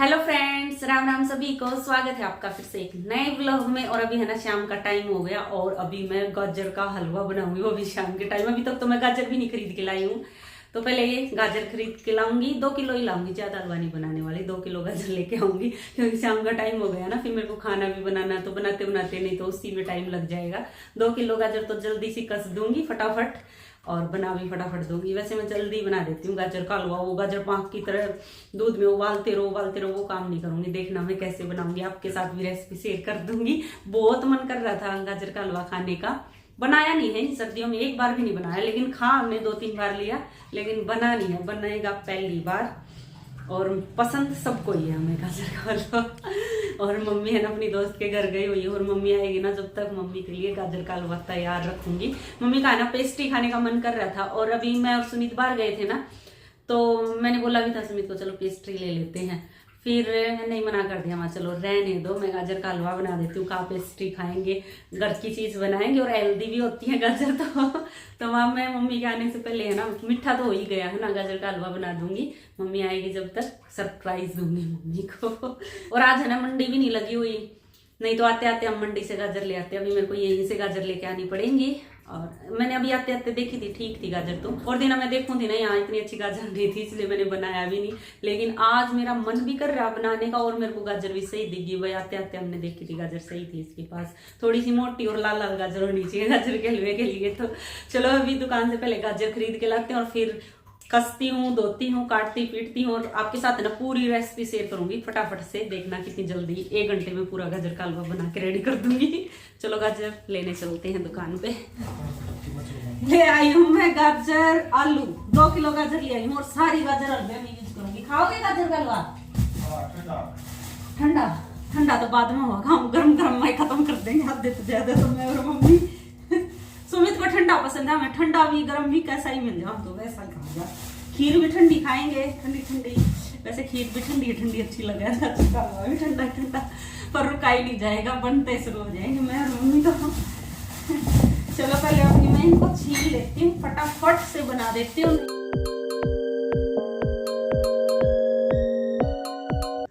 Hello friends, Ram Ram सभी को। स्वागत है आपका फिर से एक नए व्लॉग में। और अभी है ना शाम का टाइम हो गया और अभी मैं गाजर का हलवा बनाऊंगी, वो भी शाम के टाइम। अभी तक तो मैं गाजर भी नहीं खरीद के लाई हूँ, तो पहले ये गाजर खरीद के लाऊंगी। 2 किलो ही लाऊंगी, ज्यादा हलवा नहीं बनाने वाली। 2 किलो गाजर लेके आऊंगी क्योंकि शाम का टाइम हो गया ना, फिर मेरे को खाना भी बनाना, तो बनाते बनाते नहीं तो उसी में टाइम लग जाएगा। 2 किलो गाजर तो जल्दी सी कस दूंगी फटाफट और बना भी फटाफट दूंगी। वैसे मैं जल्दी बना देती हूँ गाजर का हलवा। वो गाजर पाक की तरह दूध में उबालते रहो वो काम नहीं करूंगी। देखना मैं कैसे बनाऊंगी, आपके साथ भी रेसिपी शेयर कर दूंगी। बहुत मन कर रहा था गाजर का हलवा खाने का। बनाया नहीं है इन सर्दियों में, एक बार भी नहीं बनाया, लेकिन खा हमने 2-3 बार लिया, लेकिन बना नहीं है। बनाएगा पहली बार और पसंद सबको ही है हमें गाजर का हलवा। और मम्मी है ना अपनी दोस्त के घर गई हुई है, और मम्मी आएगी ना, जब तक मम्मी के लिए गाजर का हलवा तैयार रखूंगी। मम्मी का ना पेस्ट्री खाने का मन कर रहा था, और अभी मैं और सुमित बाहर गए थे ना, तो मैंने बोला भी था सुमित को चलो पेस्ट्री ले लेते हैं। फिर नहीं, मना कर दिया, मैं चलो रहने दो, मैं गाजर का हलवा बना देती हूँ। कहाँ पेस्ट्री खाएंगे, घर की चीज बनाएंगे और हेल्दी भी होती है गाजर तो वहाँ मैं मम्मी के आने से पहले है ना, मीठा तो हो ही गया है ना, गाजर का हलवा बना दूंगी। मम्मी आएगी जब तक सरप्राइज दूंगी मम्मी को। और आज है ना मंडी भी नहीं लगी हुई, नहीं तो आते आते हम मंडी से गाजर ले आते। अभी मेरे को यहीं से गाजर लेके आनी पड़ेंगी। और मैंने अभी आते आते देखी थी, ठीक थी गाजर तो। और दिन मैं देखूं थी ना, यहाँ इतनी अच्छी गाजर नहीं थी, इसलिए मैंने बनाया भी नहीं। लेकिन आज मेरा मन भी कर रहा बनाने का, और मेरे को गाजर भी सही दिखी। वही आते आते हमने देखी थी, गाजर सही थी इसके पास। थोड़ी सी मोटी और लाल लाल गाजर होनी चाहिए गाजर के हलवे के लिए। तो चलो अभी दुकान से पहले गाजर खरीद के लाते हैं, और फिर कसती हूँ, धोती हूँ, काटती पीटती हूँ, और आपके साथ ना पूरी रेसिपी शेयर करूंगी। फटाफट से देखना कितनी जल्दी 1 घंटे में पूरा गाजर का हलवा बना के रेडी कर दूंगी। चलो गाजर लेने चलते हैं दुकान पे। ले आई हूँ मैं गाजर, आलू। 2 किलो गाजर ले आई हूँ, और सारी गाजर हलवे में यूज करूंगी। खाओगे गाजर का हलवा? ठंडा ठंडा तो बाद में होगा, हम गरम गरम में खत्म कर देंगे। आधे तो ज्यादा तो मैं और मम्मी। सुमित को ठंडा पसंद है, हमें ठंडा भी गरम भी कैसा ही मिल जाए, हम तो वैसा खाऊंगा। खीर भी ठंडी खाएंगे, ठंडी ठंडी। वैसे खीर भी ठंडी ठंडी अच्छी लगे, भी ठंडा ठंडा, पर रुका ही नहीं जाएगा, बनते शुरू हो जाएंगे मैं और मम्मी तो। चलो पहले अपनी मैं इनको छील लेती हूँ, फटाफट से बना देती हूँ।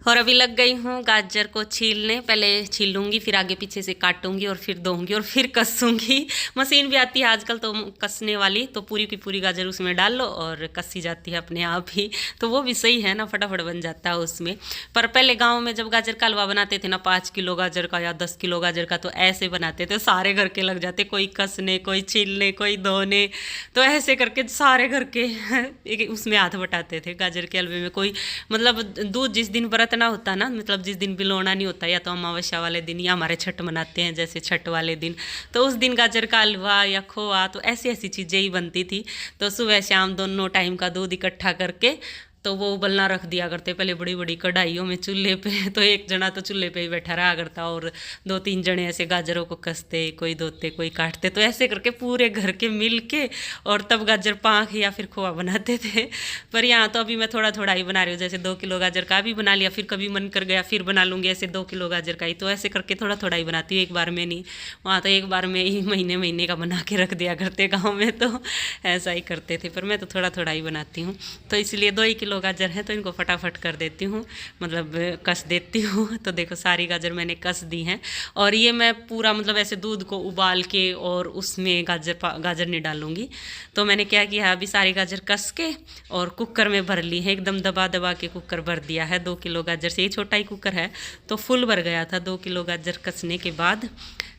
और अभी लग गई हूँ गाजर को छीलने। पहले छील लूँगी, फिर आगे पीछे से काटूंगी, और फिर धोऊंगी, और फिर कसूंगी। मशीन भी आती है आजकल तो कसने वाली, तो पूरी की पूरी गाजर उसमें डाल लो और कसी जाती है अपने आप ही। तो वो भी सही है ना, फटाफट बन जाता है उसमें। पर पहले गाँव में जब गाजर का हलवा बनाते थे ना, 5 किलो गाजर का या 10 किलो गाजर का, तो ऐसे बनाते थे, सारे घर के लग जाते, कोई कसने, कोई छीलने, कोई धोने। तो ऐसे करके सारे घर के उसमें हाथ बटाते थे गाजर के हलवे में। कोई मतलब दूध जिस दिन व्रत ना होता ना, मतलब जिस दिन बिलोना नहीं होता, या तो अमावस्या वाले दिन, या हमारे छठ मनाते हैं जैसे छठ वाले दिन, तो उस दिन गाजर का हलवा या खोआ, तो ऐसी ऐसी चीज़ें ही बनती थी। तो सुबह शाम दोनों टाइम का दूध इकट्ठा करके तो वो उबलना रख दिया करते पहले बड़ी बड़ी कढ़ाइयों में चूल्हे पे। तो एक जना तो चूल्हे पे ही बैठा रहा करता, और 2-3 जने ऐसे गाजरों को कसते, कोई धोते कोई काटते। तो ऐसे करके पूरे घर के मिल के और तब गाजर पाक या फिर खोआ बनाते थे। पर यहाँ तो अभी मैं थोड़ा थोड़ा ही बना रही हूँ, जैसे 2 किलो गाजर का भी बना लिया, फिर कभी मन कर गया फिर बना लूँगी ऐसे 2 किलो गाजर का ही। तो ऐसे करके थोड़ा थोड़ा ही बनाती हूँ, एक बार में नहीं। वहाँ तो एक बार में ही महीने महीने का बना के रख दिया करते गाँव में, तो ऐसा ही करते थे। पर मैं तो थोड़ा थोड़ा ही बनाती हूँ, तो इसलिए 2 किलो गाजर है तो इनको फटाफट कर देती हूँ, मतलब कस देती हूँ। तो देखो सारी गाजर मैंने कस दी हैं, और ये मैं पूरा मतलब ऐसे दूध को उबाल के और उसमें गाजर नहीं डालूंगी। तो मैंने क्या किया, अभी सारी गाजर कस के और कुकर में भर ली है, एकदम दबा दबा के कुकर भर दिया है। 2 किलो गाजर से, ये छोटा ही कुकर है तो फुल भर गया था 2 किलो गाजर कसने के बाद।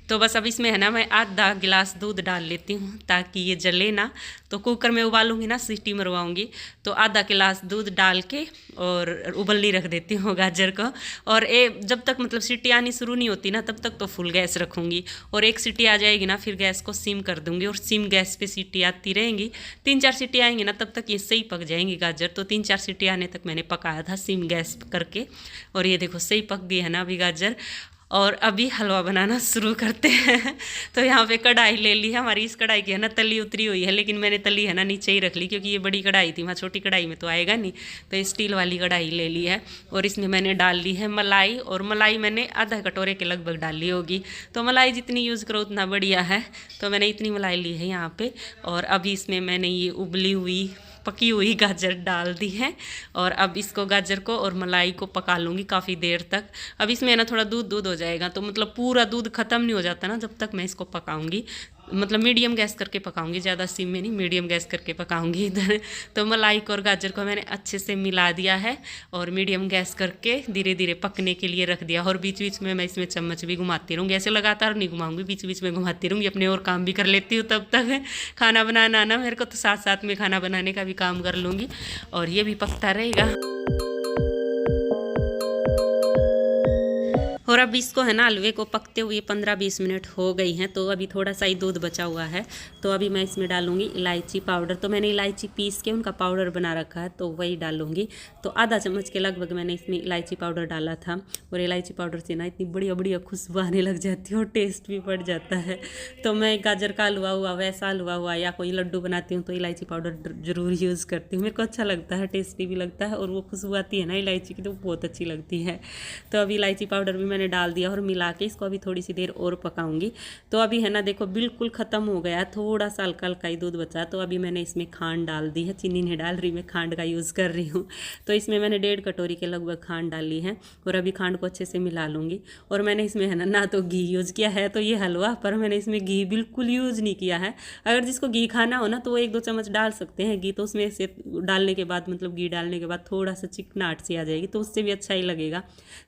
तो बस अब इसमें है ना मैं आधा गिलास दूध डाल लेती हूँ ताकि ये जले ना। तो कुकर में उबालूंगी ना, सीटी मरवाऊंगी, तो आधा गिलास दूध डाल के और उबलनी रख देती हूँ गाजर को। और जब तक मतलब सीटी आनी शुरू नहीं होती ना, तब तक तो फुल गैस रखूँगी, और एक सीटी आ जाएगी ना फिर गैस को सिम कर दूँगी, और सिम गैस पे सीटी आती रहेंगी। 3-4 सीटी आएंगी ना, तब तक ये सही पक जाएंगी गाजर। तो 3-4 सीटी आने तक मैंने पकाया था सिम गैस करके, और ये देखो सही पक गई है ना अभी गाजर। और अभी हलवा बनाना शुरू करते हैं। तो यहाँ पे कढ़ाई ले ली है हमारी, इस कढ़ाई की है ना तली उतरी हुई है, लेकिन मैंने तली है ना नीचे ही रख ली, क्योंकि ये बड़ी कढ़ाई थी, वहाँ छोटी कढ़ाई में तो आएगा नहीं। तो स्टील वाली कढ़ाई ले ली है, और इसमें मैंने डाल ली है मलाई, और मलाई मैंने आधा कटोरे के लगभग डाली होगी। तो मलाई जितनी यूज़ करो उतना बढ़िया है, तो मैंने इतनी मलाई ली है यहाँ पे। और अभी इसमें मैंने ये उबली हुई पकी हुई गाजर डाल दी है और अब इसको गाजर को और मलाई को पका लूँगी काफ़ी देर तक। अब इसमें ना थोड़ा दूध दूध हो जाएगा, तो मतलब पूरा दूध ख़त्म नहीं हो जाता ना जब तक मैं इसको पकाऊंगी। मतलब मीडियम गैस करके पकाऊंगी, ज़्यादा सिम में नहीं, मीडियम गैस करके पकाऊंगी इधर। तो मलाई को और गाजर को मैंने अच्छे से मिला दिया है और मीडियम गैस करके धीरे धीरे पकने के लिए रख दिया। और बीच बीच में मैं इसमें चम्मच भी घुमाती रहूँगी, ऐसे लगातार नहीं घुमाऊंगी, बीच बीच में घुमाती रहूँगी, अपने और काम भी कर लेती हूँ तब तक। खाना बनाना ना मेरे को, तो साथ साथ में खाना बनाने का भी काम कर लूँगी और ये भी पकता रहेगा। और अब इसको है ना हलवे को पकते हुए 15-20 मिनट हो गई हैं, तो अभी थोड़ा सा ही दूध बचा हुआ है। तो अभी मैं इसमें डालूंगी इलायची पाउडर। तो मैंने इलायची पीस के उनका पाउडर बना रखा है, तो वही डालूंगी। तो आधा चम्मच के लगभग मैंने इसमें इलायची पाउडर डाला था। और इलायची पाउडर से ना इतनी बढ़िया बढ़िया खुशबू आने लग जाती है और टेस्ट भी बढ़ जाता है। तो मैं गाजर का हलवा हुआ, वैसा हलवा हुआ या कोई लड्डू बनाती हूँ तो इलायची पाउडर ज़रूर यूज़ करती हूँ। मेरे को अच्छा लगता है, टेस्टी भी लगता है और वो खुशबू आती है ना इलायची की, तो बहुत अच्छी लगती है। तो अभी इलायची पाउडर भी मैंने डाल दिया और मिला के इसको अभी थोड़ी सी देर और पकाऊंगी। तो अभी है ना देखो बिल्कुल ख़त्म हो गया, थोड़ा सा हल्का हल्का ही दूध बचा। तो अभी मैंने इसमें खांड डाल दी है, चीनी नहीं डाल रही, मैं खांड का यूज़ कर रही हूँ। तो इसमें मैंने 1.5 कटोरी के लगभग खांड डाली है और अभी खांड को अच्छे से मिला लूँगी। और मैंने इसमें है ना तो घी यूज़ किया है, तो ये हलवा पर मैंने इसमें घी बिल्कुल यूज़ नहीं किया है। अगर जिसको घी खाना हो ना तो वो 1-2 चम्मच डाल सकते हैं घी, तो उसमें से डालने के बाद मतलब घी डालने के बाद थोड़ा सा चिकनाहट सी आ जाएगी, तो उससे भी अच्छा ही लगेगा।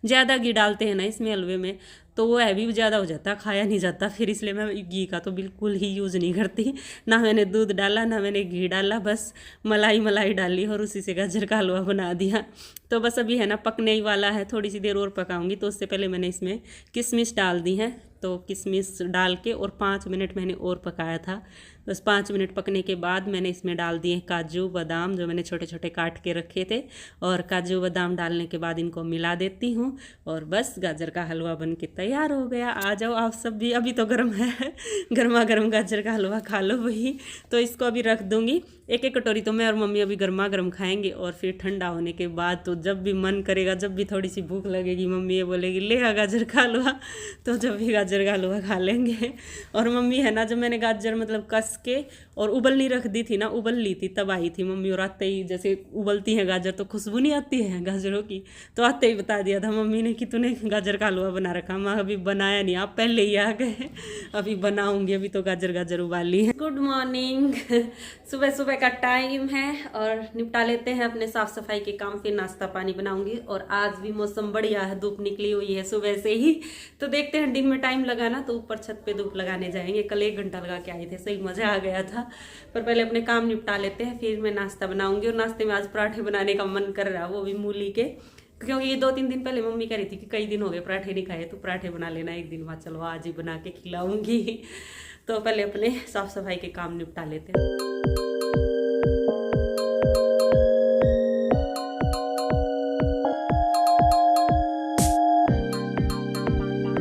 ज़्यादा घी डालते हैं ना इसमें हलवे में तो वो हैवी ज़्यादा हो जाता, खाया नहीं जाता फिर, इसलिए मैं घी का तो बिल्कुल ही यूज़ नहीं करती। ना मैंने दूध डाला ना मैंने घी डाला, बस मलाई डाली और उसी से गाजर का हलवा बना दिया। तो बस अभी है ना पकने ही वाला है, थोड़ी सी देर और पकाऊंगी। तो उससे पहले मैंने इसमें किशमिश डाल दी है, तो किशमिश डाल के और 5 मिनट मैंने और पकाया था। बस 5 मिनट पकने के बाद मैंने इसमें डाल दिए काजू बादाम, जो मैंने छोटे छोटे काट के रखे थे। और काजू बादाम डालने के बाद इनको मिला देती हूँ और बस गाजर का हलवा बन के तैयार हो गया। आ जाओ आप सब भी, अभी तो गर्म है, गर्मा गर्म गाजर का हलवा खा लो वही। तो इसको अभी रख दूँगी, 1-1 कटोरी तो मैं और मम्मी अभी गर्मा गर्म खाएंगे। और फिर ठंडा होने के बाद तो जब भी मन करेगा, जब भी थोड़ी सी भूख लगेगी, मम्मी ये बोलेगी ले आ गाजर का हलवा, तो जब भी गाजर का हलवा खा लेंगे। और मम्मी है ना जब मैंने गाजर मतलब कस के और उबलनी रख दी थी ना, उबल ली थी तब आई थी मम्मी। और आते ही जैसे उबलती है गाजर तो खुशबू नहीं आती है गाजरों की, तो आते ही बता दिया था मम्मी ने कि तूने गाजर का हलवा बना रखा। मैं अभी बनाया नहीं, आप पहले ही आ गए, अभी बनाऊंगी, अभी तो गाजर उबाली है। गुड मॉर्निंग, सुबह सुबह का टाइम है और निपटा लेते हैं अपने साफ सफाई के काम, फिर नाश्ता पानी बनाऊंगी। और आज भी मौसम बढ़िया है, धूप निकली हुई है सुबह से ही। तो देखते हैं, दिन में टाइम लगा ना तो ऊपर छत पे धूप लगाने जाएंगे। कल 1 घंटा लगा के आए थे, सही मजा आ गया था। पर पहले अपने काम निपटा लेते हैं, फिर मैं नाश्ता बनाऊंगी। और नाश्ते में आज पराठे बनाने का मन कर रहा है, वो भी मूली के, क्योंकि ये 2-3 दिन पहले मम्मी कह रही थी कि कई दिन हो गए पराठे नहीं खाए, तो पराठे बना लेना एक दिन बाद। चलो आज ही बना के खिलाऊंगी। तो पहले अपने साफ सफाई के काम निपटा लेते हैं।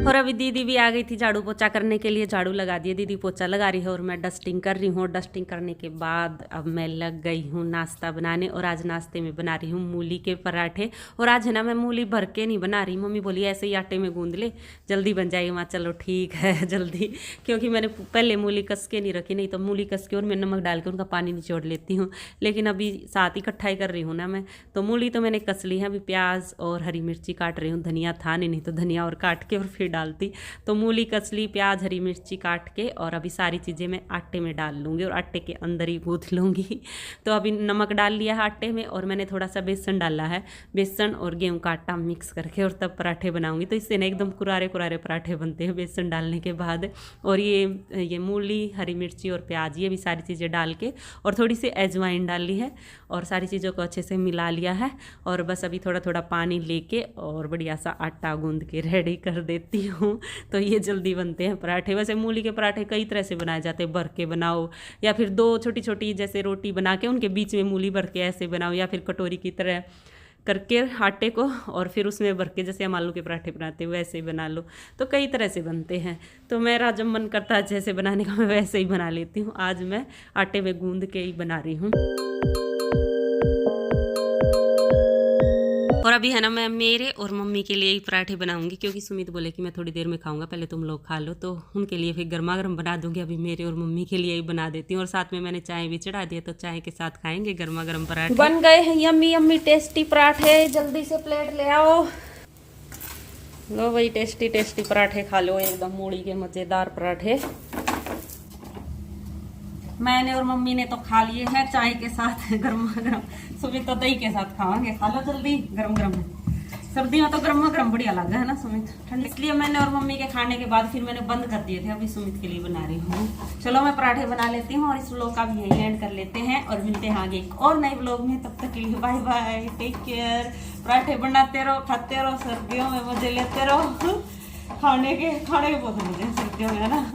और अभी दीदी भी आ गई थी झाड़ू पोछा करने के लिए, झाड़ू लगा दिए, दीदी पोछा लगा रही है और मैं डस्टिंग कर रही हूँ। डस्टिंग करने के बाद अब मैं लग गई हूँ नाश्ता बनाने। और आज नाश्ते में बना रही हूँ मूली के पराठे। और आज है ना मैं मूली भर के नहीं बना रही, मम्मी बोली ऐसे ही आटे में गूंद ले जल्दी बन जाएगी। माँ चलो ठीक है जल्दी, क्योंकि मैंने पहले मूली कस के नहीं रखी, नहीं तो मूली कस के और मैं नमक डाल के उनका पानी निचोड़ लेती हूँ। लेकिन अभी साथ इकट्ठा ही कर रही हूँ ना मैं, तो मूली तो मैंने कस ली है। अभी प्याज और हरी मिर्ची काट रही हूँ, धनिया था नहीं तो धनिया और काट के और फिर डालती। तो मूली कचली, प्याज, हरी मिर्ची काट के और अभी सारी चीज़ें मैं आटे में डाल लूँगी और आटे के अंदर ही गूँथ लूँगी। तो अभी नमक डाल लिया है आटे में और मैंने थोड़ा सा बेसन डाला है, बेसन और गेहूं का आटा मिक्स करके, और तब पराठे बनाऊँगी। तो इससे ना एकदम कुरारे कुरारे पराठे बनते हैं बेसन डालने के बाद। और ये मूली, हरी मिर्ची और प्याज, ये भी सारी चीज़ें डाल के और थोड़ी सी अजवाइन डाल ली है और सारी चीज़ों को अच्छे से मिला लिया है। और बस अभी थोड़ा थोड़ा पानी लेके और बढ़िया सा आटा गूंद के रेडी कर देती हूँ। तो ये जल्दी बनते हैं पराठे। वैसे मूली के पराठे कई तरह से बनाए जाते हैं, भर के बनाओ या फिर 2 छोटी छोटी जैसे रोटी बना के उनके बीच में मूली भर के ऐसे बनाओ, या फिर कटोरी की तरह करके आटे को और फिर उसमें भर के जैसे हम आलू के पराठे बनाते हैं वैसे ही बना लो। तो कई तरह से बनते हैं। तो मेरा जब मन करता है जैसे बनाने का मैं वैसे ही बना लेती हूँ। आज मैं आटे में गूंद के ही बना रही हूँ। और अभी है ना मैं मेरे और मम्मी के लिए ही पराठे बनाऊंगी, क्योंकि सुमित बोले कि मैं थोड़ी देर में खाऊंगा, पहले तुम लोग खा लो, तो उनके लिए फिर गर्मा गर्म बना दूंगी। अभी मेरे और मम्मी के लिए ही बना देती हूँ, और साथ में मैंने चाय भी चढ़ा दिया, तो चाय के साथ खाएंगे गर्मा गर्म पराठे। बन गए हैं यम्मी यम्मी टेस्टी पराठे, जल्दी से प्लेट ले आओ। लो भाई टेस्टी टेस्टी पराठे खा लो, एकदम मूली के मजेदार पराठे। मैंने और मम्मी ने तो खा लिए हैं चाय के साथ गर्मा गर्म, सुमित तो दही के साथ खावांगे। खा लो जल्दी, गरम गरम है। सर्दी में तो गर्मा गर्म बढ़िया लगा है ना सुमित, ठंड, इसलिए मैंने और मम्मी के खाने के बाद फिर मैंने बंद कर दिए थे। अभी सुमित के लिए बना रही हूँ। चलो मैं पराठे बना लेती हूँ और इस व्लॉग का भी यही एंड कर लेते हैं, और मिलते हैं आगे एक और नए व्लॉग में। तब तक के लिए बाय बाय, टेक केयर। पराठे बनाते रहो, खाते रहो, सर्दियों में मजे लेते रहो। खाने के बहुत मजे हैं सर्दियों में, है ना।